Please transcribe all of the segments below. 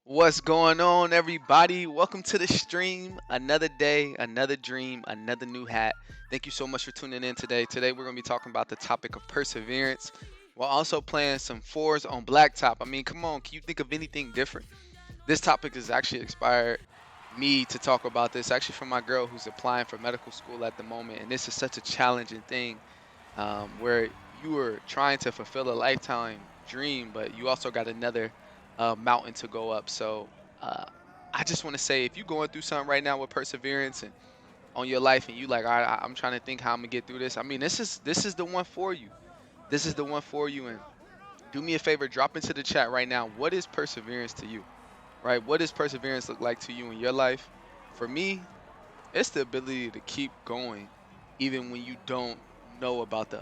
What's going on, everybody? Welcome to the stream. Another day, another dream, another new hat. Thank you so much for tuning in today. Today, we're going to be talking about the topic of perseverance while also playing some fours on blacktop. I mean, come on, can you think of anything different? This topic has actually inspired me to talk about this, actually, from my girl who's applying for medical school at the moment. And this is such a challenging thing where you are trying to fulfill a lifetime dream, but you also got another mountain to go up. So uh, I just want to say, if you're going through something right now with perseverance and on your life, and you like, all right, I'm trying to think how I'm gonna get through this. I mean, this is the one for you. This is the one for you. And do me a favor, drop into the chat right now. What is perseverance to you? Right? What does perseverance look like to you in your life? For me, it's the ability to keep going even when you don't know about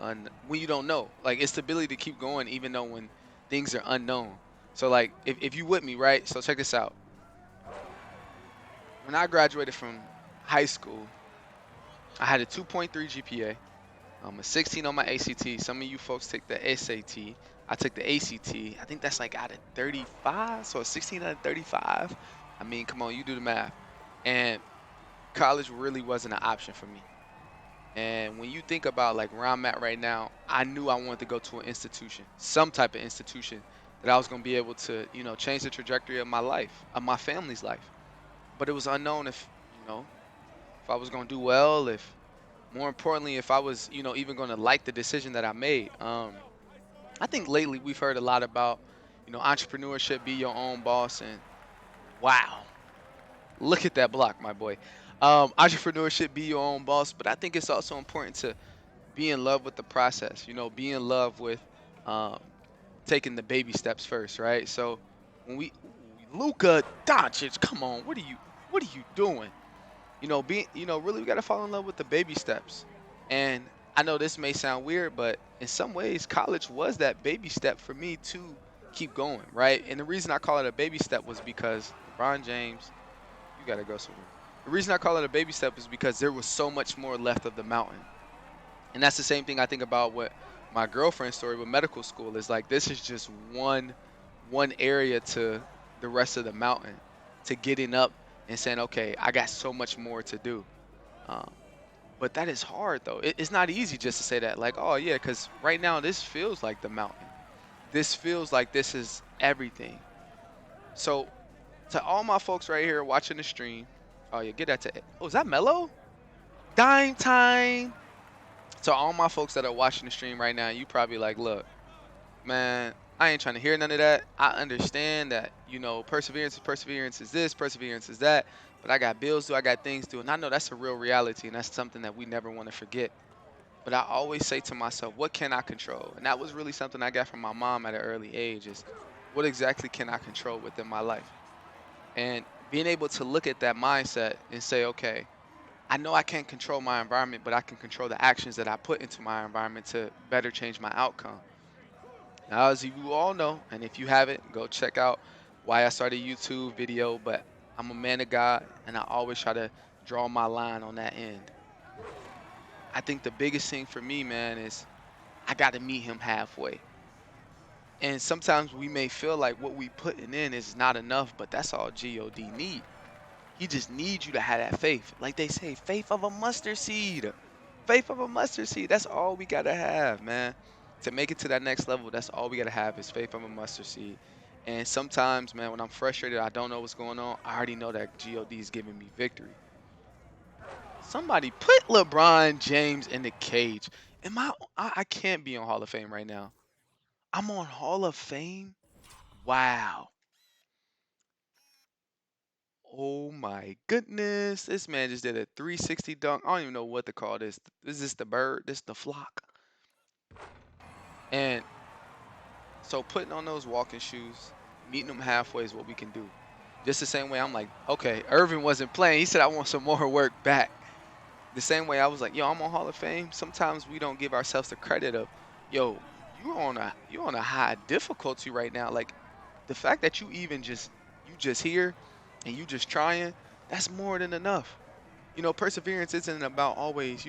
when you don't know. Like it's the ability to keep going even though when things are unknown. So like if you with me, right? So check this out. When I graduated from high school, I had a 2.3 GPA, a 16 on my ACT. Some of you folks take the SAT. I took the ACT. I think that's like out of 35, so a 16 out of 35. I mean, come on, you do the math. And college really wasn't an option for me. And when you think about like where I'm at right now, I knew I wanted to go to an institution, some type of institution that I was going to be able to, change the trajectory of my life, of my family's life. But it was unknown if I was going to do well, if more importantly, if I was, even going to like the decision that I made. I think lately we've heard a lot about, entrepreneurship, be your own boss, and wow, look at that block, my boy. Entrepreneurship, be your own boss, but I think it's also important to be in love with the process, be in love with um, taking the baby steps first, right? So when Luka Doncic, come on, what are you doing? Really we got to fall in love with the baby steps. And I know this may sound weird, but in some ways college was that baby step for me to keep going, right? And the reason I call it a baby step was because LeBron James, you got to go somewhere. The reason I call it a baby step is because there was so much more left of the mountain. And that's the same thing I think about what my girlfriend's story with medical school is like. This is just one area to the rest of the mountain, to getting up and saying, okay, I got so much more to do. Um, but that is hard though. It's not easy just to say that, like, oh yeah, because right now this feels like the mountain. This feels like this is everything. So to all my folks right here watching the stream, oh yeah, get that to. Oh, is that Mello? Dime time. To all my folks that are watching the stream right now, you probably like, look, man, I ain't trying to hear none of that. I understand that, perseverance is this, perseverance is that, but I got bills to, I got things to, and I know that's a real reality, and that's something that we never want to forget. But I always say to myself, what can I control? And that was really something I got from my mom at an early age is what exactly can I control within my life? And being able to look at that mindset and say, okay, I know I can't control my environment, but I can control the actions that I put into my environment to better change my outcome. Now, as you all know, and if you haven't, go check out why I started YouTube video. But I'm a man of God, and I always try to draw my line on that end. I think the biggest thing for me, man, is I got to meet him halfway. And sometimes we may feel like what we putting in is not enough, but that's all God need. He just needs you to have that faith. Like they say, faith of a mustard seed. Faith of a mustard seed. That's all we gotta have, man. To make it to that next level, that's all we gotta have is faith of a mustard seed. And sometimes, man, when I'm frustrated, I don't know what's going on. I already know that God is giving me victory. Somebody put LeBron James in the cage. I can't be on Hall of Fame right now. I'm on Hall of Fame. Wow. Oh my goodness. This man just did a 360 dunk. I don't even know what to call this. Is this the bird? This the flock? And so putting on those walking shoes, meeting them halfway is what we can do. Just the same way I'm like, okay, Irvin wasn't playing. He said I want some more work back. The same way I was like, yo, I'm on Hall of Fame. Sometimes we don't give ourselves the credit of, yo, you're on a high difficulty right now. Like the fact that you just here and you just trying, that's more than enough. Perseverance isn't about always,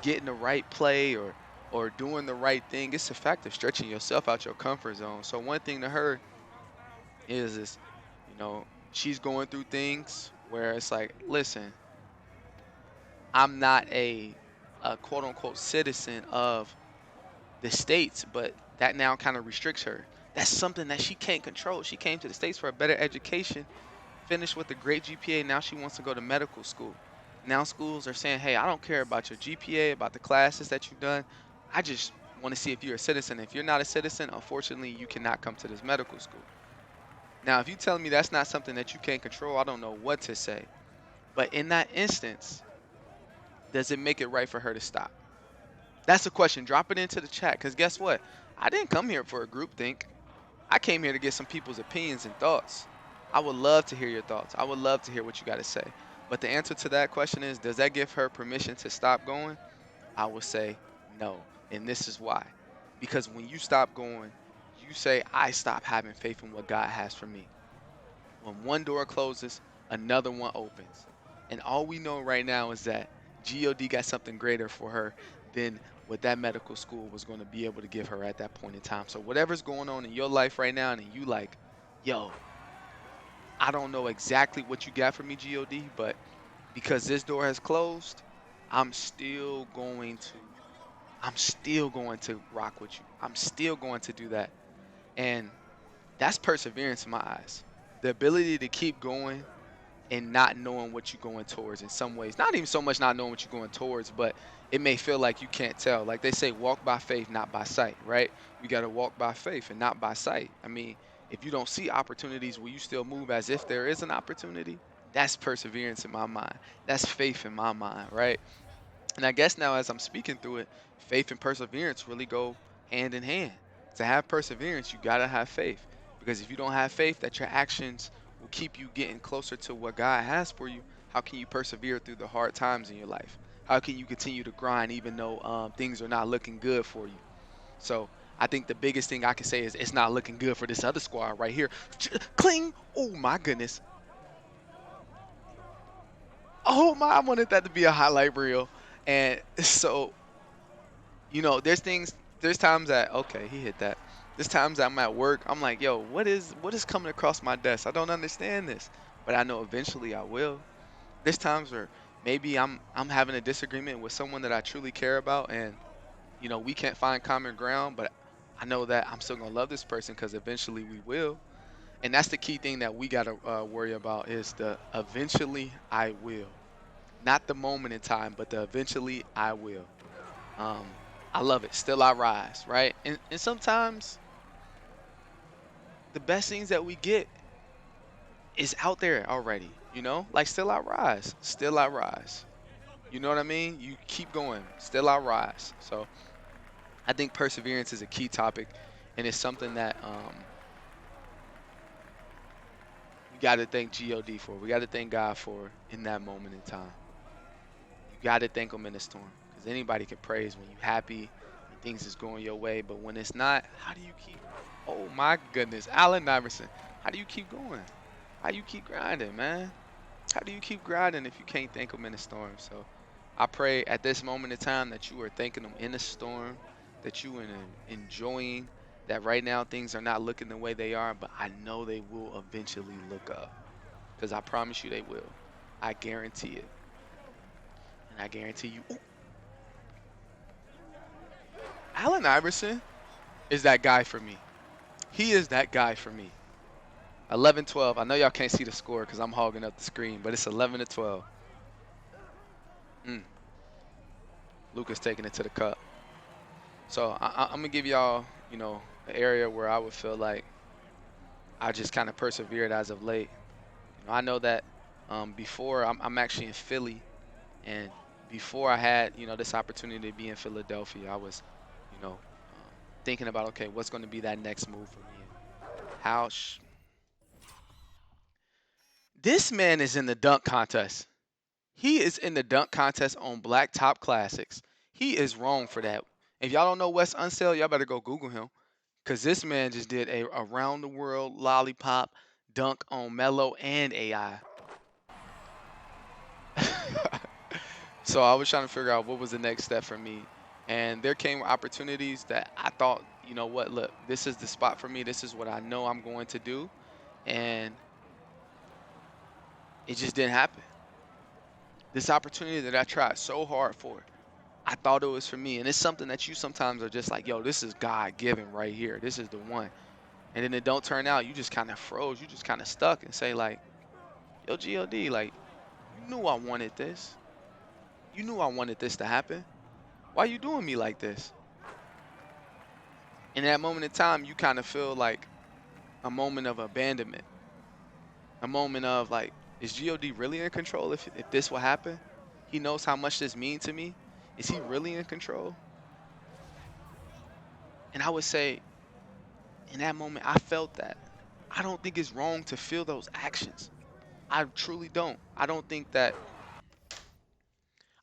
getting the right play or doing the right thing. It's the fact of stretching yourself out your comfort zone. So one thing to her is this, She's going through things where it's like, listen, I'm not a quote unquote citizen of the States, but that now kind of restricts her. That's something that she can't control. She came to the States for a better education, finished with a great GPA. Now she wants to go to medical school. Now schools are saying, hey, I don't care about your GPA, about the classes that you've done. I just want to see if you're a citizen. If you're not a citizen, unfortunately, you cannot come to this medical school. Now, if you're telling me that's not something that you can't control, I don't know what to say. But in that instance, does it make it right for her to stop? That's the question. Drop it into the chat. Because guess what? I didn't come here for a group think. I came here to get some people's opinions and thoughts. I would love to hear your thoughts. I would love to hear what you got to say. But the answer to that question is, does that give her permission to stop going? I would say no. And this is why. Because when you stop going, you say, I stop having faith in what God has for me. When one door closes, another one opens. And all we know right now is that God got something greater for her than what that medical school was going to be able to give her at that point in time. So whatever's going on in your life right now, and you like, yo, I don't know exactly what you got for me, God, but because this door has closed, I'm still going to I'm still going to rock with you. I'm still going to do that. And that's perseverance in my eyes. The ability to keep going and not knowing what you're going towards in some ways. Not even so much not knowing what you're going towards, but it may feel like you can't tell. Like they say, walk by faith, not by sight, right? We got to walk by faith and not by sight. I mean, if you don't see opportunities, will you still move as if there is an opportunity? That's perseverance in my mind. That's faith in my mind, right? And I guess now, as I'm speaking through it, faith and perseverance really go hand in hand. To have perseverance, you got to have faith. Because if you don't have faith that your actions will keep you getting closer to what God has for you, how can you persevere through the hard times in your life? How can you continue to grind even though things are not looking good for you? So I think the biggest thing I can say is it's not looking good for this other squad right here. Cling! Oh my goodness. Oh my, I wanted that to be a highlight reel. And so there's times that, okay, he hit that. There's times that I'm at work, I'm like, yo, what is coming across my desk? I don't understand this, but I know eventually I will. There's times where maybe I'm having a disagreement with someone that I truly care about, and we can't find common ground, but I know that I'm still gonna love this person because eventually we will. And that's the key thing that we gotta worry about is the eventually I will, not the moment in time, but the eventually I will. Um, I love it. Still I rise, right? And sometimes the best things that we get is out there already, Like still I rise, still I rise. You know what I mean? You keep going, still I rise. So I think perseverance is a key topic, and it's something that we got to thank God for. We got to thank God for in that moment in time. You got to thank Him in the storm, because anybody can praise when you're happy and things is going your way, but when it's not, how do you keep? Oh my goodness, Allen Iverson, how do you keep going? How do you keep grinding, man? How do you keep grinding if you can't thank Him in the storm? So I pray at this moment in time that you are thanking Him in the storm, that you are enjoying that right now things are not looking the way they are, but I know they will eventually look up, because I promise you they will. I guarantee it. And I guarantee you, ooh, Allen Iverson is that guy for me. He is that guy for me. 11-12. I know y'all can't see the score because I'm hogging up the screen, but it's 11-12. Mm, Luka's taking it to the cup. So I'm gonna give y'all, an area where I would feel like I just kind of persevered as of late. I know that before I'm actually in Philly, and before I had, this opportunity to be in Philadelphia, I was, thinking about, okay, what's going to be that next move for me? And how this man is in the dunk contest. He is in the dunk contest on Black Top Classics. He is wrong for that. If y'all don't know Wes Unseld, y'all better go Google him, because this man just did a around the world lollipop dunk on Melo and AI. So I was trying to figure out what was the next step for me. And there came opportunities that I thought, you know what, look, this is the spot for me. This is what I know I'm going to do. And It just didn't happen. This opportunity that I tried so hard for, I thought it was for me. And it's something that you sometimes are just like, yo, this is God given right here. This is the one. And then it don't turn out. You just kind of froze. You just kind of stuck and say like, yo, God, like, you knew I wanted this. You knew I wanted this to happen. Why you doing me like this? In that moment in time, you kind of feel like a moment of abandonment, a moment of like, is God really in control if this will happen? He knows how much this means to me. Is he really in control? And I would say in that moment, I felt that. I don't think it's wrong to feel those actions. I truly don't. I don't think that.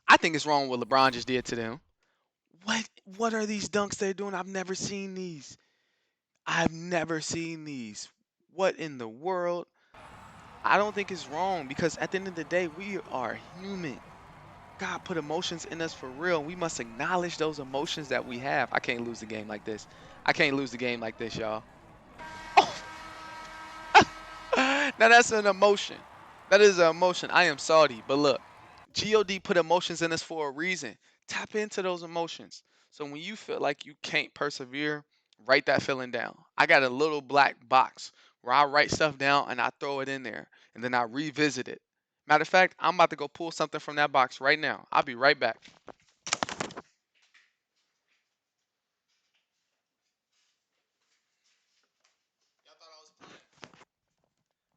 I think it's wrong what LeBron just did to them. What are these dunks they're doing? I've never seen these. I've never seen these. What in the world? I don't think it's wrong because at the end of the day, we are human. God put emotions in us for real. We must acknowledge those emotions that we have. I can't lose the game like this. I can't lose the game like this, y'all. Oh, now that's an emotion. That is an emotion. I am salty. But look, God put emotions in us for a reason. Tap into those emotions. So when you feel like you can't persevere, write that feeling down. I got a little black box where I write stuff down and I throw it in there and then I revisit it. Matter of fact, I'm about to go pull something from that box right now. I'll be right back. Y'all thought I was playing.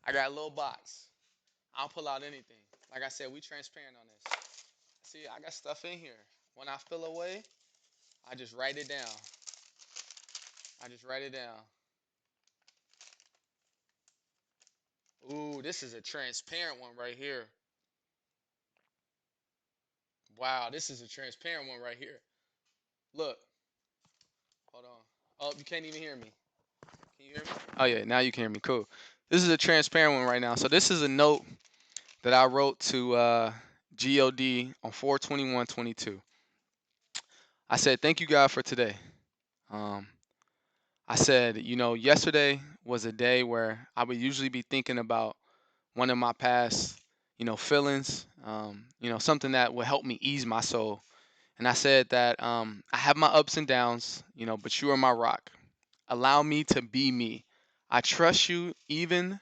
I got a little box. I'll pull out anything. Like I said, we transparent on this. See, I got stuff in here. When I feel away, I just write it down. I just write it down. Ooh, this is a transparent one right here. Wow, this is a transparent one right here. Look. Hold on. Oh, you can't even hear me. Can you hear me? Oh, yeah, now you can hear me. Cool. This is a transparent one right now. So this is a note that I wrote to God on 4/21/22. I said, thank you, God, for today. Um, I said, yesterday was a day where I would usually be thinking about one of my past, feelings, something that would help me ease my soul. And I said that I have my ups and downs, but you are my rock. Allow me to be me. I trust you even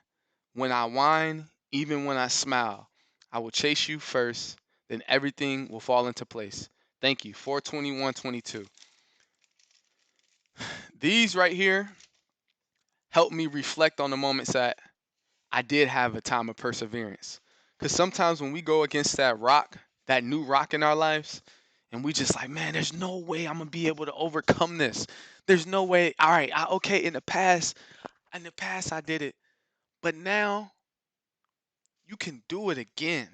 when I whine, even when I smile. I will chase you first, then everything will fall into place. Thank you. 4/21/22. These right here help me reflect on the moments that I did have a time of perseverance. Because sometimes when we go against that rock, that new rock in our lives, and we just like, man, there's no way I'm gonna be able to overcome this. There's no way. All right, okay, in the past I did it, but now you can do it again.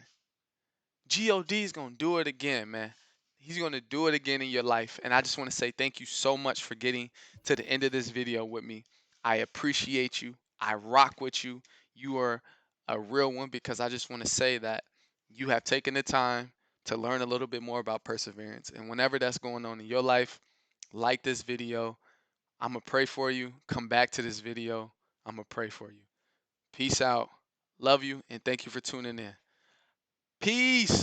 God is gonna do it again, man. He's gonna do it again in your life. And I just want to say thank you so much for getting to the end of this video with me. I appreciate you. I rock with you. You are a real one because I just want to say that you have taken the time to learn a little bit more about perseverance. And whenever that's going on in your life, like this video. I'm gonna pray for you. Come back to this video. I'm gonna pray for you. Peace out. Love you and thank you for tuning in. Peace.